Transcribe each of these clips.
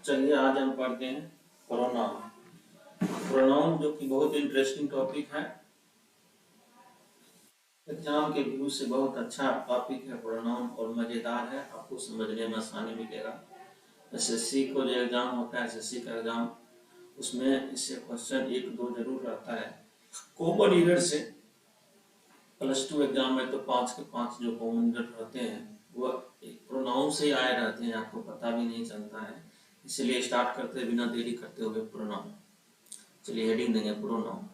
चलिए आज हम पढ़ते हैं प्रोनाउन। प्रोनाउन जो कि बहुत इंटरेस्टिंग टॉपिक है, एग्जाम के व्यू से बहुत अच्छा टॉपिक है प्रोनाउन और मजेदार है, आपको समझने में आसानी मिलेगा। एसएससी को जो एग्जाम होता है, एसएससी का एग्जाम, उसमें इससे क्वेश्चन एक दो जरूर रहता है कॉमन ईयर से। +2 एग्जाम में तो 5 के 5 जो कॉमन ईयर रहते हैं वो प्रोनाउन से ही आए रहते हैं, आपको पता भी नहीं चलता है। इसलिए स्टार्ट करते बिना देरी करते हुए प्रोनाउन। चलिए हेडिंग देंगे प्रोनाउन।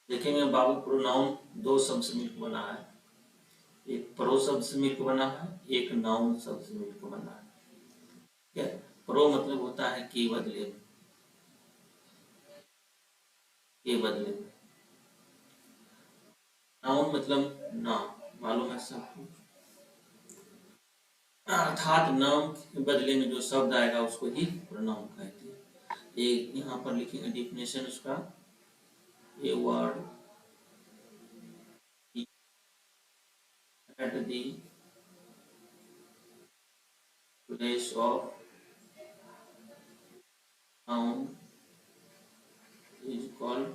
देखेंगे बाबू, प्रोनाउन दो शब्द से मिलकर बना है, एक प्रो शब्द से मिलकर बना है, एक नाउन शब्द से मिलकर बना है। क्या प्रो मतलब होता है के बदले में, के बदले में। नाउन मतलब नाम, मालूम है सबको, अर्थात नाम के बदले में जो शब्द आएगा उसको ही प्रोनाउन कहते हैं। एक यहाँ पर लिखेंगे डिफिनेशन उसका, a word at the place of noun is called,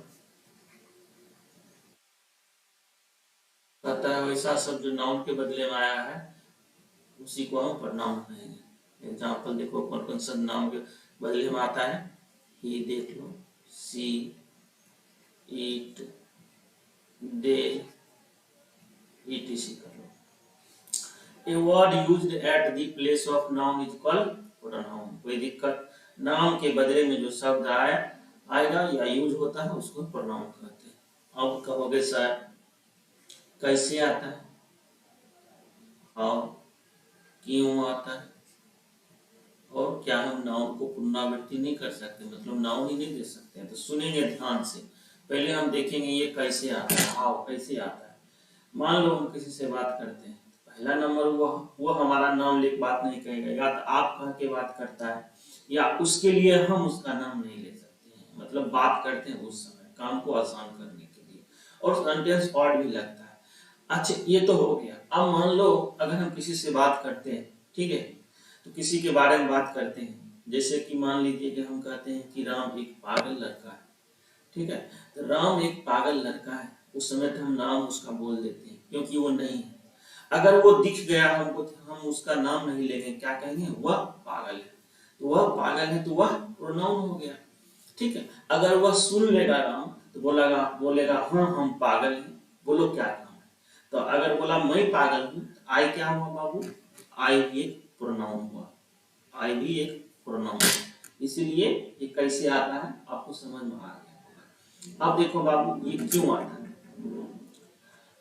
कहता है वैसा शब्द जो नाउन के बदले में आया है उसी को हम प्रोनाउन कहेंगे। एग्जाम्पल देखो कौन कौन सा नाउन के बदले में आता है, ही देख लो, सी, ईट, दे, etc कर लो। A word used at the place of noun is called pronoun। कोई दिक्कत, नाम के बदले में जो शब्द आएगा या यूज होता है उसको प्रोनाउन कहते हैं। अब कहोगे सर कैसे आता है, हाउ, क्यों आता है, और क्या हम नाउन को पुनरावृत्ति नहीं कर सकते, मतलब नाउन ही नहीं दे सकते हैं। तो सुनेंगे ध्यान से, पहले हम देखेंगे ये कैसे आता है, हाउ कैसे आता है। मान लो हम किसी से बात करते हैं, पहला नंबर वो हमारा नाम लेके बात नहीं कहेगा, या तो आप कह के बात करता है या उसके लिए हम उसका नाम नहीं ले सकते हैं, मतलब बात करते हैं उस समय काम को आसान करने के लिए, और सेंटेंस ऑड भी लगता है। अच्छा ये तो हो गया। अब मान लो अगर हम किसी से बात करते हैं, ठीक है, तो किसी के बारे में बात करते हैं, जैसे कि मान लीजिए कि हम कहते हैं कि राम एक पागल लड़का है, ठीक है, तो राम एक पागल लड़का है, उस समय तो हम नाम उसका बोल देते हैं क्योंकि वो नहीं है। अगर वो दिख गया हमको तो हम उसका नाम नहीं लेंगे, क्या कहेंगे, वह पागल है। तो वह पागल है तो वह प्रोनाउन हो गया, ठीक है। अगर वह सुन लेगा राम तो बोलेगा हाँ हम पागल हैं, बोलो क्या काम है। तो अगर बोला मैं पागल हूँ, आई क्या हुआ बाबू, आई भी एक प्रोनाउन हुआ, आई भी एक प्रोनाउन। इसीलिए ये कैसे आता है आपको समझ में आ गया। अब देखो बाबू ये क्यों आता है,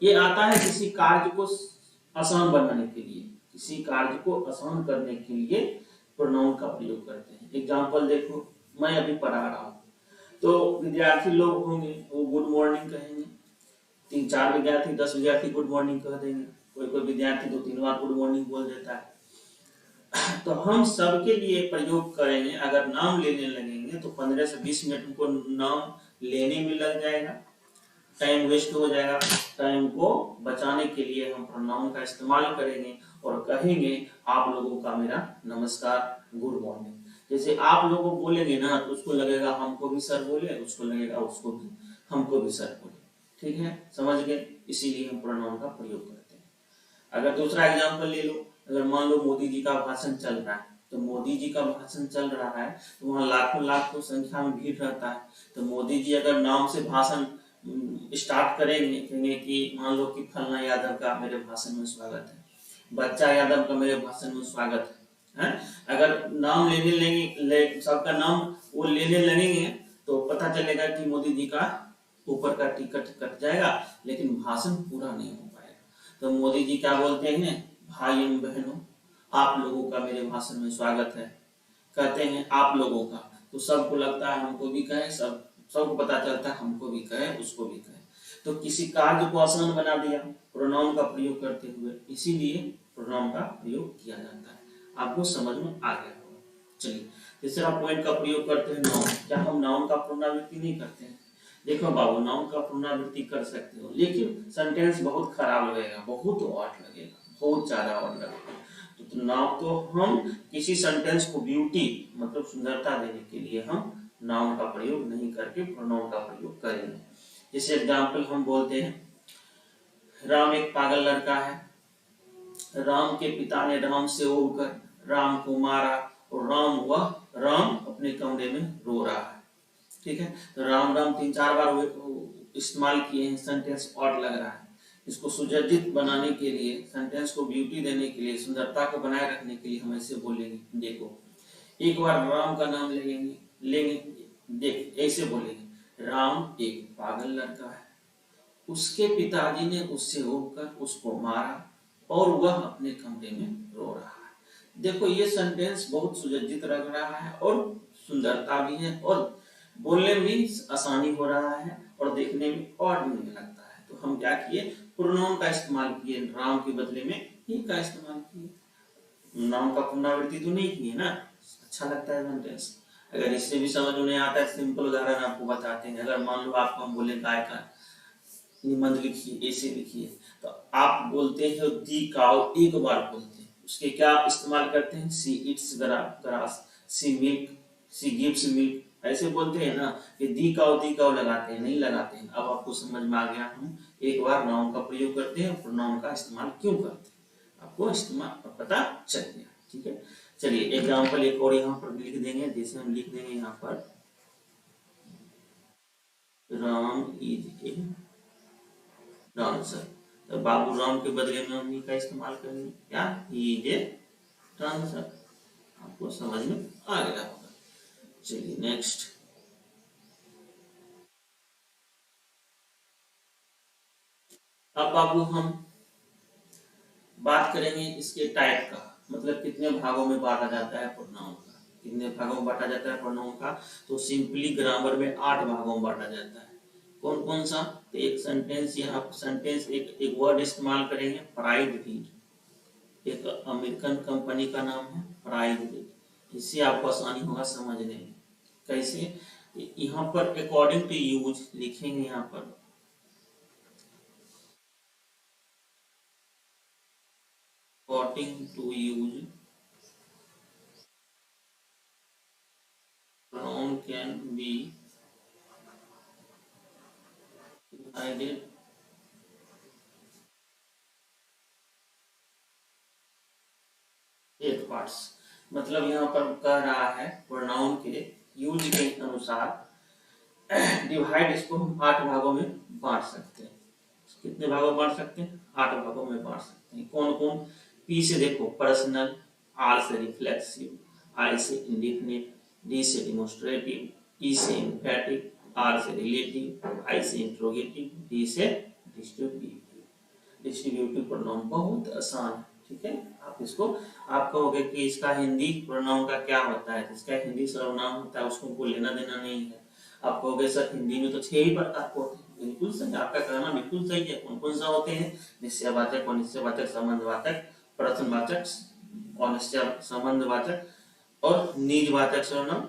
ये आता है किसी कार्य को आसान बनाने के लिए, किसी कार्य को आसान करने के लिए प्रोनाउन का प्रयोग करते हैं। एग्जाम्पल देखो, मैं अभी पढ़ा रहा हूँ तो विद्यार्थी लोग होंगे वो गुड मॉर्निंग कहेंगे, 3-4 विद्यार्थी 10 विद्यार्थी गुड मॉर्निंग कह देंगे, कोई विद्यार्थी 2-3 बार गुड मॉर्निंग बोल देता है। तो हम सबके लिए प्रयोग करेंगे, अगर नाम लेने लगेंगे तो 15 से 20 मिनट हमको नाम लेने में लग जाएगा, टाइम वेस्ट हो जाएगा। टाइम को बचाने के लिए हम प्रोनाउन का इस्तेमाल करेंगे और कहेंगे आप लोगों का मेरा नमस्कार, गुड मॉर्निंग। जैसे आप लोगों बोलेंगे ना तो उसको लगेगा हमको भी सर बोले, उसको लगेगा उसको भी हमको भी सर बोले, ठीक है, समझ गए। इसीलिए हम प्रोनाउन का प्रयोग करते हैं। अगर दूसरा एग्जाम्पल ले लो, अगर मान लो मोदी जी का भाषण चल रहा है, तो मोदी जी का भाषण चल रहा है तो वहाँ लाखों लाखों संख्या में भीड़ रहता है। तो मोदी जी अगर नाम से भाषण स्टार्ट करेंगे, कहेंगे कि मान लो कि फलना यादव का मेरे भाषण में स्वागत है, बच्चा यादव का मेरे भाषण में स्वागत है। अगर नाम लेने सबका नाम वो लेने लगेंगे तो पता चलेगा कि मोदी जी का ऊपर का टिकट कट जाएगा लेकिन भाषण पूरा नहीं हो पाएगा। तो मोदी जी क्या बोलते हैं, भाई एवं बहनों आप लोगों का मेरे भाषण में स्वागत है, कहते हैं आप लोगों का, तो सबको लगता है हमको भी कहे, सबको पता चलता है हमको भी कहे उसको भी कहे। तो किसी कार्य को आसान बना दिया प्रोनाउन का प्रयोग करते हुए, इसीलिए प्रोनाउन का प्रयोग किया जाता है। आपको समझ में आ गया होगा। चलिए तीसरा पॉइंट का प्रयोग करते हैं नाउन। क्या हम नाउन का पुनरावृत्ति नहीं करते हैं? देखो बाबू नाउन का पुनरावृत्ति कर सकते हो लेकिन सेंटेंस बहुत खराब लगेगा, बहुत ऑड लगेगा, बहुत ज्यादा ऑड लगेगा। तो तो नाउन तो हम किसी सेंटेंस को ब्यूटी मतलब सुंदरता देने के लिए हम नाउन का प्रयोग नहीं करके प्रोनाउन का प्रयोग करेंगे। जैसे एग्जाम्पल हम बोलते हैं, राम एक पागल लड़का है। राम के पिता ने राम से उबकर राम को मारा और राम अपने कमरे में रो रहा है। ठीक है, तो राम राम 3-4 बार इस्तेमाल किए हैं, सेंटेंस ऑड लग रहा है। इसको सुसज्जित बनाने के लिए, सेंटेंस को ब्यूटी देने के लिए, सुंदरता को बनाए रखने के लिए हम ऐसे बोलेंगे। देखो, एक बार राम का नाम लेंगे लेंगे देख ऐसे बोलेंगे, राम एक पागल लड़का है, उसके पिताजी ने उससे होकर उसको मारा और वह अपने कमरे में रो रहा है। देखो, ये सेंटेंस बहुत सुसज्जित लग रहा है और सुंदरता भी है और बोलने में भी आसानी हो रहा है और देखने में और भी नहीं लगता है। तो हम क्या किए, प्रोनाउन का इस्तेमाल किए, राम के बदले में ही का इस्तेमाल किए। नाउन का पुनरावृत्ति तो नहीं किए ना, अच्छा लगता है सेंटेंस। अगर इससे भी समझ नहीं आता है, सिंपल उदाहरण आपको बताते हैं। अगर मान लो आपको हम बोले गाय का निबंध लिखिए, ऐसे लिखिए, तो आप बोलते हैं दी काउ, एक बार बोलते हैं, उसके क्या इस्तेमाल करते हैं, she eats grass, she milk, she gives milk, ऐसे बोलते हैं ना। कि दी काउ लगाते हैं, नहीं लगाते हैं। अब आपको समझ में आ गया हम एक बार नाउन का प्रयोग करते हैं, प्रोनाउन का इस्तेमाल क्यों करते हैं, आपको इस्तेमाल पता चल गया। ठीक है, चलिए एग्जाम्पल एक और यहाँ पर लिख देंगे। जैसे हम लिख देंगे यहाँ पर, राम इज ए डांसर, तो बाबू राम के बदले में हम का इस्तेमाल करेंगे, क्या, ही इज ए डांसर। आपको समझ में आ गया होगा। चलिए नेक्स्ट, अब बाबू हम बात करेंगे इसके टाइप का, मतलब कितने भागों में बांटा जाता है प्रोनाउन का, कितने भागों में बांटा जाता है प्रोनाउन का। तो सिंपली ग्रामर में 8 भागों में बांटा जाता है। कौन कौन सा, तो एक सेंटेंस, यहाँ सेंटेंस एक वर्ड इस्तेमाल करेंगे, प्राइड रीड। एक अमेरिकन कंपनी का नाम है प्राइड रीड। इससे आपको आसानी होगा समझने में। कैसे, यहाँ पर अकॉर्डिंग टू यूज लिखेंगे, यहाँ पर according to use pronoun can be divided eight parts. मतलब यहाँ पर कह रहा है प्रोनाउन के यूज के अनुसार डिवाइड इसको हम 8 भागों में बांट सकते हैं। कितने भागों में बांट सकते हैं, 8 भागों में बांट सकते हैं। कौन कौन, पी से देखो पर्सनल, आर से रिफ्लेक्सिव, आई से इंडिफिनिट, डी से डिमोन्स्ट्रेटिव, ई से एम्फैटिक, आर से रिलेटिव, आई से इंट्रोगेटिव, डी से डिस्ट्रीब्यूटिव। डिस्ट्रीब्यूटिव प्रोनाउन बहुत आसान है। ठीक है, आप इसको, आप कहोगे कि इसका हिंदी प्रोनाउन का क्या होता है, इसका हिंदी सर्वनाम होता है, उसको कोई लेना देना नहीं है। आप कहोगे सर हिंदी में तो 6 ही प्रकार के होते हैं, बिल्कुल सही, आपका कहना बिल्कुल सही है। कौन कौन सा होते हैं, निश्चयवाचक, अनिश्चयवाचक, संबंधवाचक, प्रश्नवाचक, अनिश्चय संबंधवाचक और निजवाचक सर्वनाम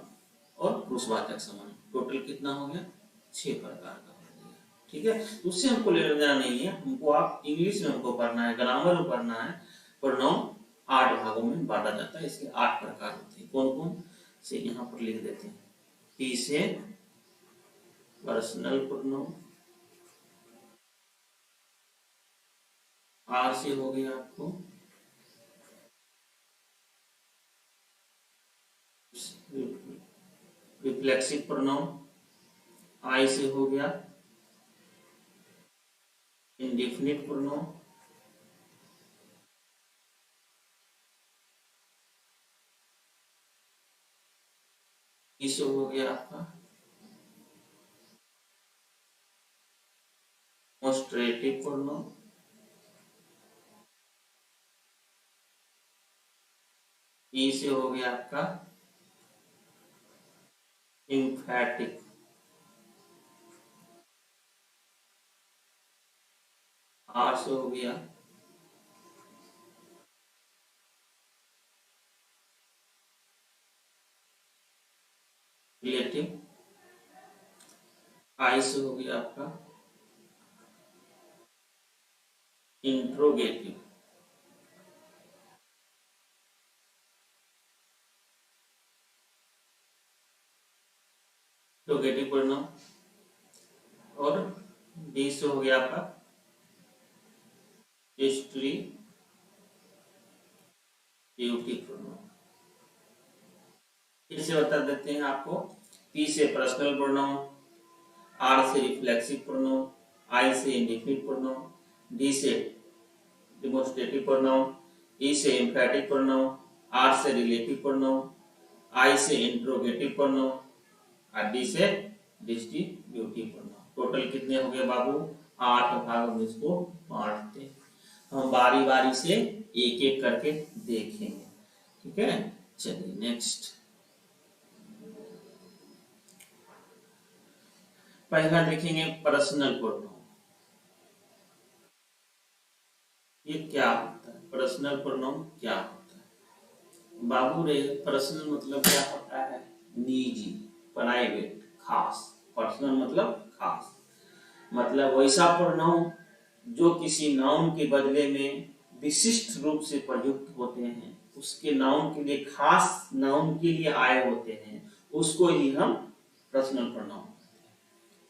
और पुरुषवाचक सर्वनाम। टोटल कितना हो गया, 6 प्रकार का हो गया। ठीक है, उससे हमको लेना देना नहीं है, हमको आप इंग्लिश में हमको पढ़ना है, ग्रामर में पढ़ना है। प्रोनाउन 8 भागों में बांटा जाता है, इसके 8 प्रकार होते हैं। कौन कौन से यहाँ पर लिख देते हैं। पी से पर्सनल प्रोनाउन, आर से हो गया आपको रिफ्लेक्सिव प्रोनाउन, आई से हो गया इंडेफिनिट प्रोनाउन, इसे हो गया आपका डेमोन्स्ट्रेटिव प्रोनाउन, ई से हो गया आपका एम्फैटिक, आर से हो गया रिलेटिव, आई से हो गया आपका इंट्रोगेटिव, इंट्रोगेटिव प्रोनाउन। और डी से हो गया आपका डिस्ट्रीब्यूटिव प्रोनाउन। फिर से बता देते हैं आपको। पी से पर्सनल प्रोनाउन, आर से रिफ्लेक्सिव प्रोनाउन, आई से इंडेफिनिट प्रोनाउन, डी से डेमोन्स्ट्रेटिव प्रोनाउन, ई से एम्फैटिक प्रोनाउन, आर से रिलेटिव प्रोनाउन, आई से इंट्रोगेटिव प्रोनाउन और डी से डिस्ट्रीब्यूटिव प्रोनाउन। टोटल कितने हो गए बाबू? 8 भाग में इसको बांटते हैं। हम बारी बारी से एक एक करके देखेंगे, ठीक है। चलिए नेक्स्ट, पहला देखेंगे पर्सनल प्रोनाउन। ये क्या होता है? पर्सनल प्रोनाउन क्या होता है बाबू रे? पर्सनल मतलब क्या होता है? निजी, प्राइवेट, खास। पर्सनल मतलब खास, मतलब वैसा प्रोनाउन जो किसी नाउन के बदले में विशिष्ट रूप से प्रयुक्त होते हैं, उसके नाउन के लिए, खास नाउन के लिए आए होते हैं, उसको ही हम पर्सनल प्रोनाउन।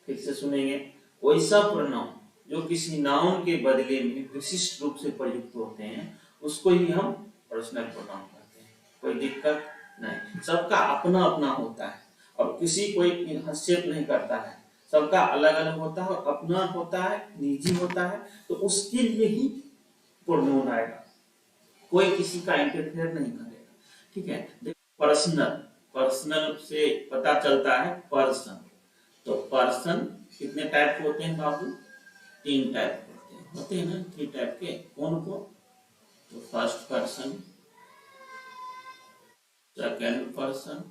फिर से सुनेंगे, वैसा प्रोनाउन जो किसी नाउन के बदले में विशिष्ट रूप से प्रयुक्त होते हैं, उसको ही हम पर्सनल प्रोनाउन कहते हैं। कोई दिक्कत नहीं, सबका अपना अपना होता है और किसी कोई हस्तक्षेप नहीं करता है, सबका अलग अलग होता है और अपना होता है, निजी होता है, तो उसके लिए ही प्रोनाउन आएगा, कोई किसी का इंटरफेयर नहीं करेगा, ठीक है। देखो पर्सनल, पर्सनल से पता चलता है पर्सन, तो पर्सन कितने टाइप के होते हैं बाबू? 3 टाइप होते हैं ना, 3 टाइप के। कौन को? तो फर्स्ट पर्सन, सेकंड पर्सन,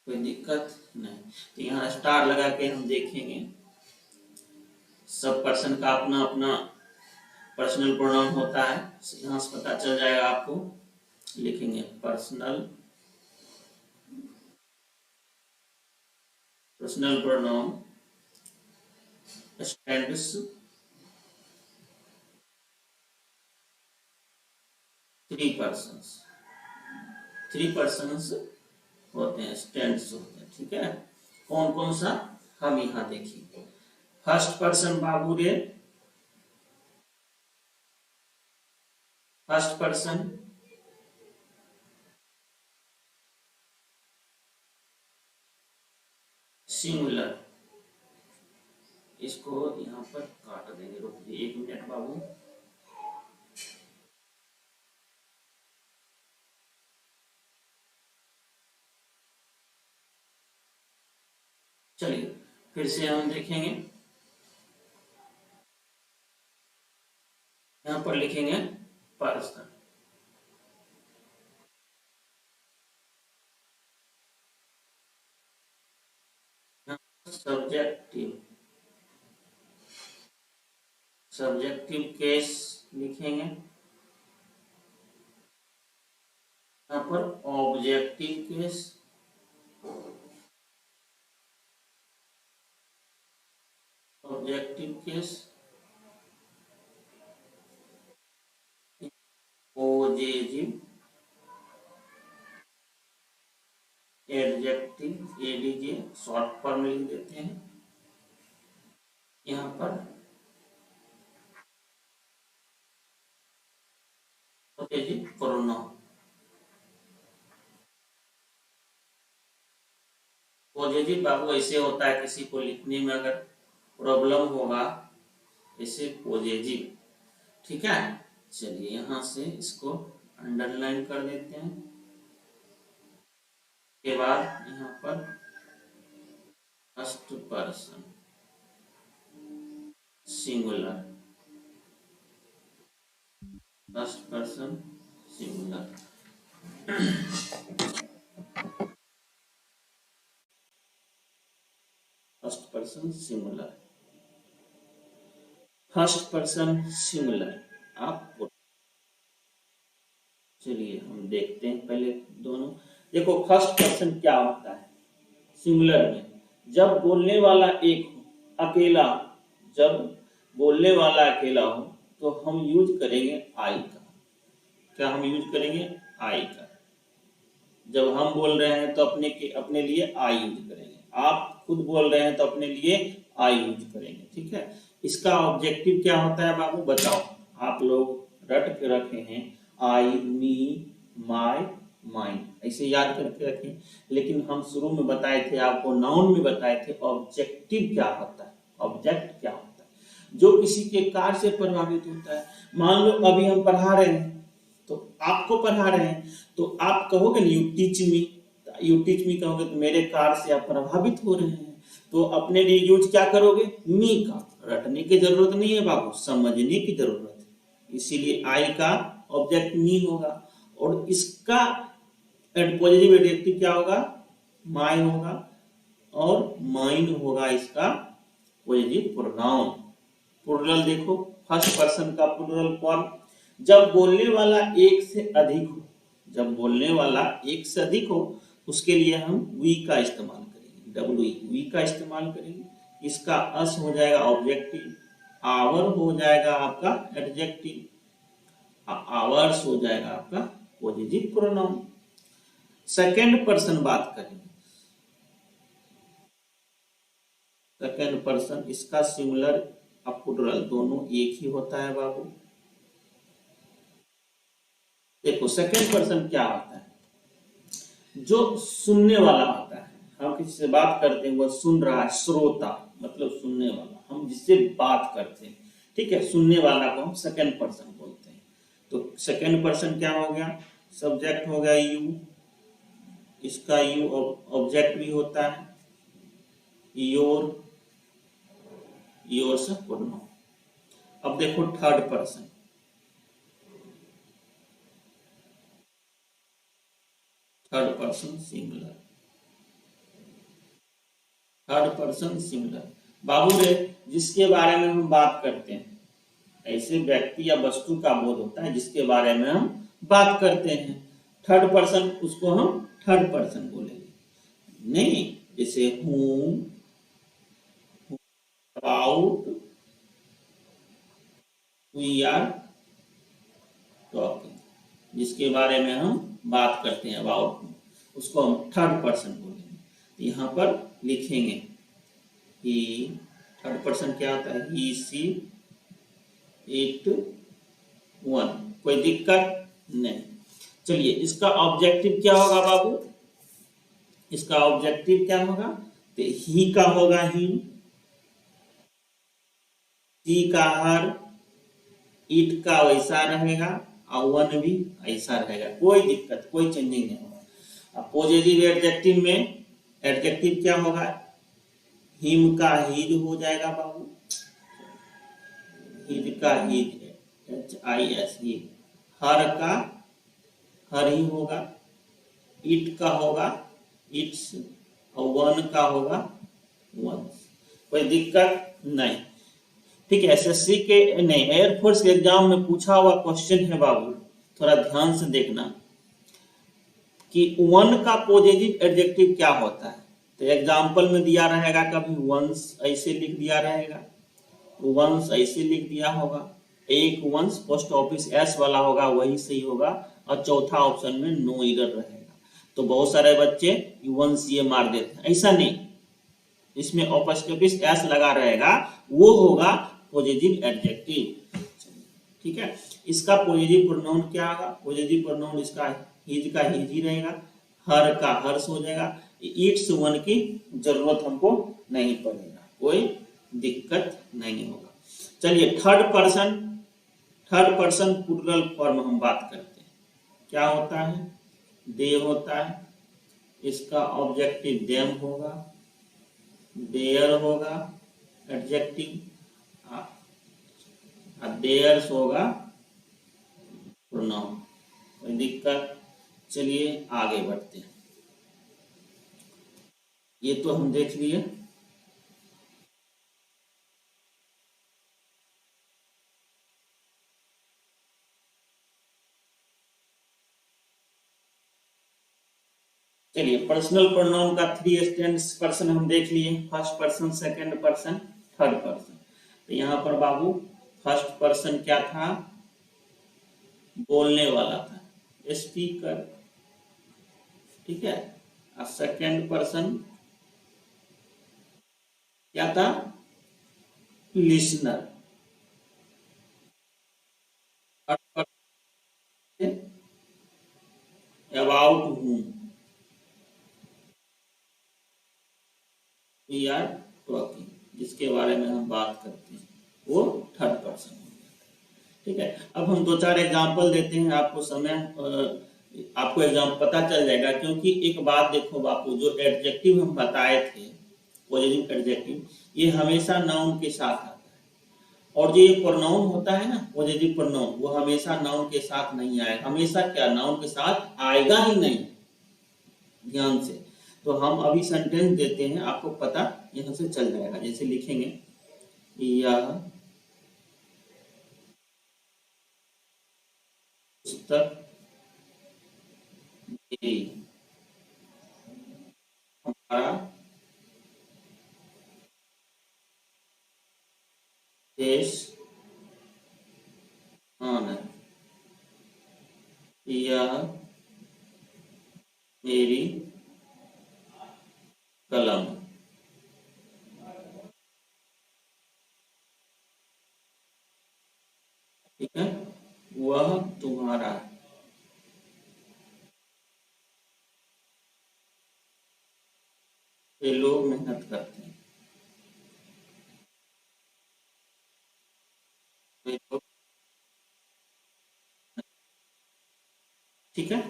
कोई दिक्कत नहीं। तो यहाँ स्टार लगा के हम देखेंगे, सब पर्सन का अपना अपना पर्सनल प्रोनाउन होता है, यहाँ से पता चल जाएगा आपको। लिखेंगे personal, personal pronoun stands 3 persons, 3 persons होते हैं, स्टैंड्स होते हैं, ठीक है। कौन कौन सा? हम यहाँ देखिए। फर्स्ट पर्सन बाबू रे, फर्स्ट पर्सन सिंगुलर, इसको यहाँ पर काट देंगे, रुकिए 1 मिनट बाबू। चलिए फिर से हम देखेंगे, यहाँ पर लिखेंगे पर्सन, सब्जेक्टिव, सब्जेक्टिव केस लिखेंगे, यहाँ पर objective case, objective case, positive, adjective, ADJ short form लिख देते हैं। यहाँ पर पोजेटिव प्रोनाउन, पॉजिटिव बाबू ऐसे होता है, किसी को लिखने में अगर प्रॉब्लम होगा, ऐसे पॉजिटिव, ठीक है। चलिए यहाँ से इसको अंडरलाइन कर देते हैं। के बाद यहाँ पर first person singular, first person singular, first person singular, first person singular. आप चलिए हम देखते हैं पहले दोनों। देखो फर्स्ट पर्सन क्या होता है सिंगुलर में? जब बोलने वाला एक हो, अकेला, जब बोलने वाला अकेला हो तो हम यूज करेंगे आई का। क्या हम यूज करेंगे? आई का। जब हम बोल रहे हैं तो अपने लिए आई यूज करेंगे, आप खुद बोल रहे हैं तो अपने लिए आई यूज करेंगे। ठीक है, इसका ऑब्जेक्टिव क्या होता है बाबू बताओ, आप लोग रट के रखे हैं आई, मी, माय, माइन, ऐसे याद करके रखें। लेकिन हम शुरू में बताए थे आपको, नाउन में बताए थे ऑब्जेक्टिव क्या होता है, ऑब्जेक्ट क्या होता है, जो किसी के कार्य से प्रभावित होता है। मान लो अभी हम पढ़ा रहे हैं, तो आपको पढ़ा रहे हैं, तो आप कहोगे ना you teach me, you teach me कहोगे तो मेरे कार्य से आप प्रभावित हो रहे हैं, तो अपने लिए यूज क्या करोगे, मी का। रटने की जरूरत नहीं है बाबू, समझने की जरूरत है, इसीलिए आई का ऑब्जेक्ट मी होगा। और इसका पॉजिटिव एडजेक्टिव क्या होगा, माई होगा, और माइन होगा इसका पॉजिटिव प्रोनाउन। प्लुरल देखो, फर्स्ट पर्सन का प्लुरल फॉर्म, जब बोलने वाला एक से अधिक हो, जब बोलने वाला एक से अधिक हो, उसके लिए हम वी का इस्तेमाल करेंगे, डब्ल्यू वी का इस्तेमाल करेंगे। इसका अस हो जाएगा ऑब्जेक्टिव, आवर हो जाएगा आपका एडजेक्टिव, आवर्स हो जाएगा आपका पॉजिटिव प्रोनाउन। सेकेंड पर्सन बात करेंगे, सेकेंड पर्सन, इसका सिंगुलर और प्लुरल दोनों एक ही होता है बाबू। देखो सेकेंड पर्सन क्या होता है, जो सुनने वाला होता है, हम किसी से बात करते हैं, वह सुन रहा है, श्रोता मतलब सुनने वाला, हम जिससे बात करते हैं, ठीक है, सुनने वाला को हम सेकेंड पर्सन बोलते हैं। तो सेकेंड पर्सन क्या हो गया, सब्जेक्ट हो गया यू, इसका यू ऑब्जेक्ट भी होता है, योर, योर से प्रोनाउन। अब देखो third person, third person singular, third person singular बाबू रे, जिसके बारे में हम बात करते हैं, ऐसे व्यक्ति या वस्तु का बोध होता है जिसके बारे में हम बात करते हैं। थर्ड पर्सन, उसको हम थर्ड पर्सन बोलेंगे, नहीं जैसे whom, about, we are talking, जिसके बारे में हम बात करते हैं अबाउट, उसको हम थर्ड पर्सन बोलेंगे। तो यहाँ पर लिखेंगे कि थर्ड पर्सन क्या होता है, ही, सी, इट, वन, कोई दिक्कत नहीं। चलिए इसका ऑब्जेक्टिव क्या होगा बाबू, इसका ऑब्जेक्टिव क्या होगा, तो ही का होगा ही, सी का हर, इट का वैसा रहेगा, और वन भी ऐसा रहेगा, कोई दिक्कत कोई चेंजिंग नहीं होगा। अब पॉजिटिव एडजेक्टिव में एडजेक्टिव क्या होगा, हिम का हिज हो जाएगा बाबू, हिज का हिज, HIS ही, हर का हर ही होगा, इट का होगा इट्स, और वन का होगा वंस, कोई दिक्कत नहीं। ठीक है, एसएससी के नहीं एयरफोर्स के एग्जाम में पूछा हुआ क्वेश्चन है बाबू, थोड़ा ध्यान से देखना कि वन का पॉजिटिव एडजेक्टिव क्या होता है। तो एग्जाम्पल में दिया रहेगा, कभी वंस ऐसे लिख दिया रहेगा, वंस ऐसे लिख दिया होगा, एक वंस पोस्ट ऑफिस एस वाला होगा वही सही होगा, और चौथा ऑप्शन में नो एरर रहेगा। तो बहुत सारे बच्चे वंस ये मार देते हैं, ऐसा नहीं, इसमें ऑपोस्ट्रोफी एस लगा रहेगा, वो होगा पॉजिटिव एडजेक्टिव। ठीक है, इसका पॉजिटिव प्रोनाउन क्या होगा, पॉजिटिव प्रोनाउन इसका हिज का हिज ही रहेगा, हर का हर्ष हो जाएगा, इट्स वन की जरूरत हमको नहीं पड़ेगा, कोई दिक्कत नहीं होगा। चलिए third person, third person plural form हम बात करते हैं, क्या होता है, दे होता है, इसका ऑब्जेक्टिव देम होगा, देयर होगा एडजेक्टिव, देयर्स होगा प्रोनाउन, कोई दिक्कत। चलिए आगे बढ़ते हैं, ये तो हम देख लिए। चलिए पर्सनल प्रोनाउन का 3 स्टैंडर्ड्स पर्सन हम देख लिए, first person, second person, third person. तो यहाँ पर बाबू फर्स्ट पर्सन क्या था, बोलने वाला था, स्पीकर, ठीक है। सेकंड पर्सन क्या था, listener. About whom we are talking, जिसके बारे में हम बात करते हैं, वो थर्ड पर्सन। ठीक है। अब हम दो चार एग्जाम्पल देते हैं, आपको आपको एग्जाम्पल पता चल जाएगा। क्योंकि एक बात देखो बापू, जो एडजेक्टिव हम बताए थे, पॉजिटिव एडजेक्टिव, ये हमेशा नाउन के साथ आता है। और जो ये प्रोनाउन होता है ना, पॉजिटिव प्रोनाउन, वो हमेशा नाउन के साथ नहीं आएगा। हमेशा क्या, नाउन के साथ आएगा ही नहीं, ध्यान से। तो हम अभी सेंटेंस देते हैं, आपको पता यहाँ से चल जाएगा। जैसे लिखेंगे, यह पुस्तक हमारा देश है, यह मेरी कलम। ठीक है। वह तुम्हारा, ये लोग मेहनत करते हैं, ठीक है।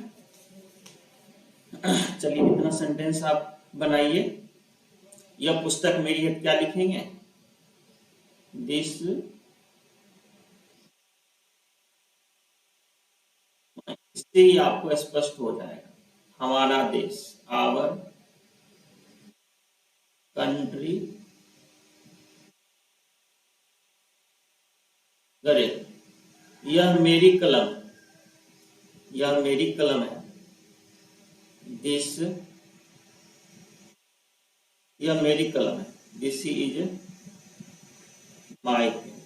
चलिए, इतना सेंटेंस आप बनाइए। यह पुस्तक मेरी है, क्या लिखेंगे, दिस, इससे ही आपको स्पष्ट हो जाएगा। हमारा देश, आवर कंट्री, करेक्ट। यह मेरी कलम, यह मेरी कलम है, दिस, यह मेरी कलम है, दिस इज माई पेन।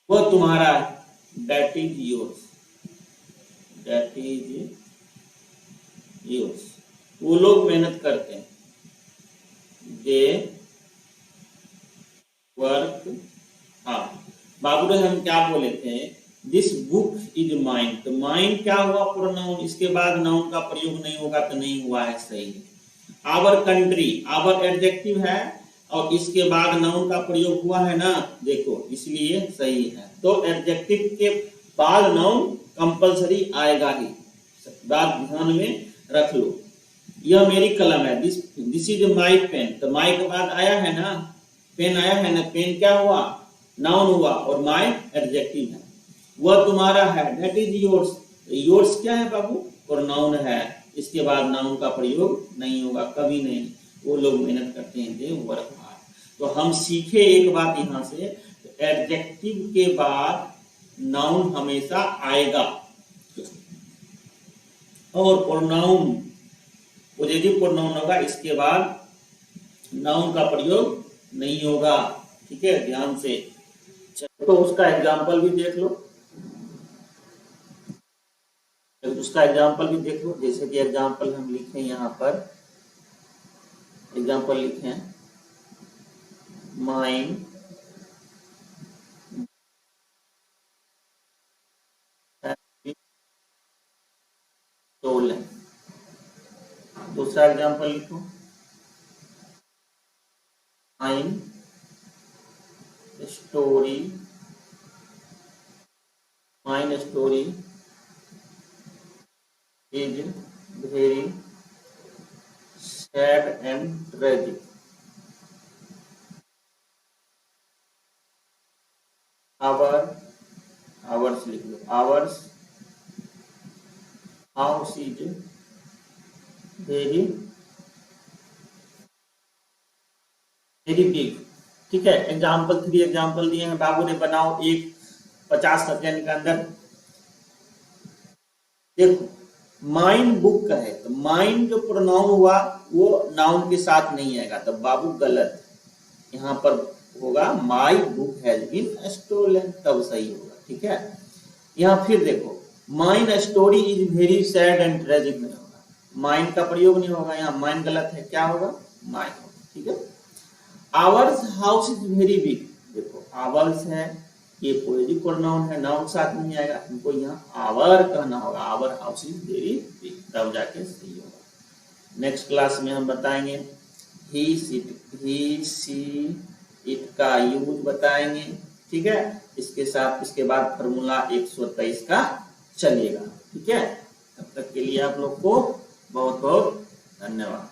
वह तुम्हारा है, that is yours, that is yours. वो लोग मेहनत करते हैं, दे वर्क हार्ड। बाबू हम क्या बोले थे, दिस बुक इज माइन। तो माइन क्या हुआ, प्रोनाउन, इसके बाद नाउन का प्रयोग नहीं होगा तो नहीं हुआ है, सही है। आवर कंट्री, आवर एडजेक्टिव है और इसके बाद नाउन का प्रयोग हुआ है ना, देखो, इसलिए सही है। तो एडजेक्टिव के बाद नाउन कंपलसरी आएगा ही, बात ध्यान में रख लो। यह मेरी कलम है, दिस इज माई पेन। तो माई के बाद आया है ना, पेन आया है ना, पेन क्या हुआ, नाउन हुआ, और माई एडजेक्टिव है। वह तुम्हारा है, दैट इज योर्स। योर्स क्या है बाबू, प्रोनाउन है, इसके बाद नाउन का प्रयोग नहीं होगा, कभी नहीं। वो लोग मेहनत करते हैं, दे वर्क हार्ड। तो हम सीखे एक बात यहाँ से, एडजेक्टिव के बाद नाउन हमेशा आएगा, और प्रोनाउन पॉजिटिव प्रोनाउन होगा, इसके बाद नाउन का प्रयोग नहीं होगा। ठीक है, ध्यान से। तो उसका एग्जाम्पल भी देख लो, उसका एग्जाम्पल भी देख लो। जैसे कि एग्जाम्पल हम लिखे यहाँ पर, एग्जाम्पल लिखे हैं, माइन स्टोलन। दूसरा एग्जाम्पल लिखो, mine story, mine story is very sad and tragic. Ours लिख लो, ours house is very big। ठीक है। एग्जाम्पल 3 एग्जाम्पल दिए हैं बाबू ने, बनाओ एक 50 सेकेंड के अंदर। देखो, माइन बुक का है, तो माइन जो प्रोनाउन हुआ वो नाउन के साथ नहीं आएगा, तो बाबू गलत। यहाँ पर होगा my book has been stolen, तब सही होगा। ठीक है। यहाँ फिर देखो, mine story is very sad and tragic नहीं होगा, माइन का प्रयोग नहीं होगा, यहाँ माइन गलत है, क्या होगा, माइन होगा, ठीक है। Hours house is very big, देखो आवर्स है, ये पोएटिक प्रोनाउन है, नाउन साथ नहीं आएगा, हमको यहाँ आवर कहना होगा, our house is very big, तब जाके सही होगा। नेक्स्ट क्लास में हम बताएंगे ही सी इट का यूज बताएंगे, ठीक है। इसके साथ इसके बाद फॉर्मूला 123 का चलेगा, ठीक है। तब तक के लिए आप लोग को बहुत बहुत धन्यवाद।